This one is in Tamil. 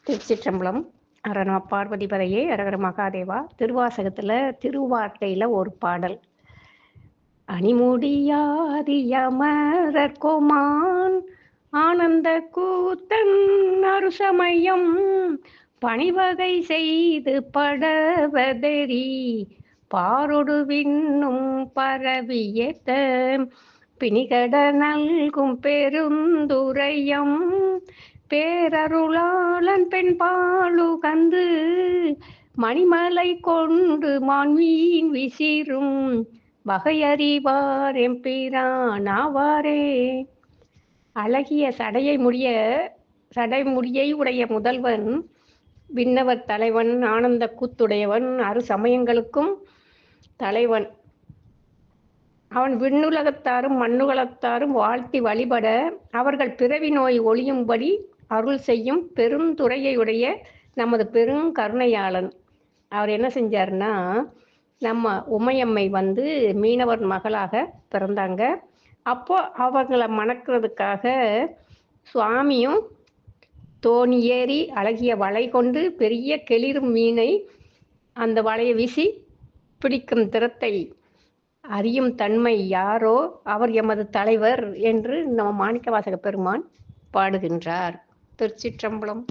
திருச்சிற்றம்பலம். அரணா பார்வதி பதையே அரகர மகாதேவா. திருவாசகத்துல திருவார்த்தையில ஒரு பாடல். அணிமுடியாதியமரர்கோமான் ஆனந்த கூத்தன் அருசமயம் பணிவகை செய்து படவதெறி பாரொடு விண்ணும் பரவியத்த பிணிகட நல்கும் பெருந்துரையம் பேரருளாளன் பெண்பாலுகந்து மணிமலை கொண்டு மான்மீன் விசிறும் வகையறிவார் எம்பிரானாவாரே. அழகிய சடைமுடியை உடைய முதல்வன், விண்ணவர் தலைவன், ஆனந்த கூத்துடையவன், அரு சமயங்களுக்கும் தலைவன். அவன் விண்ணுலகத்தாரும் மண்ணுலகத்தாரும் வாழ்த்தி வழிபட அவர்கள் பிறவி நோய் ஒழியும்படி அருள் செய்யும் பெருந்துரையுடைய நமது பெருங்கருணையாளன். அவர் என்ன செஞ்சார்னா, நம்ம உமையம்மை மீனவர் மகளாக பிறந்தாங்க. அப்போ அவங்களை மணக்கிறதுக்காக சுவாமியும் தோணி ஏறி அழகிய வலை கொண்டு பெரிய கெளிரும் மீனை அந்த வலையை வீசி பிடிக்கும் திறத்தை அறியும் தன்மை யாரோ அவர் எமது தலைவர் என்று நம்ம மாணிக்கவாசக பெருமான் பாடுகின்றார். திருச்சிற்றம்பலம்.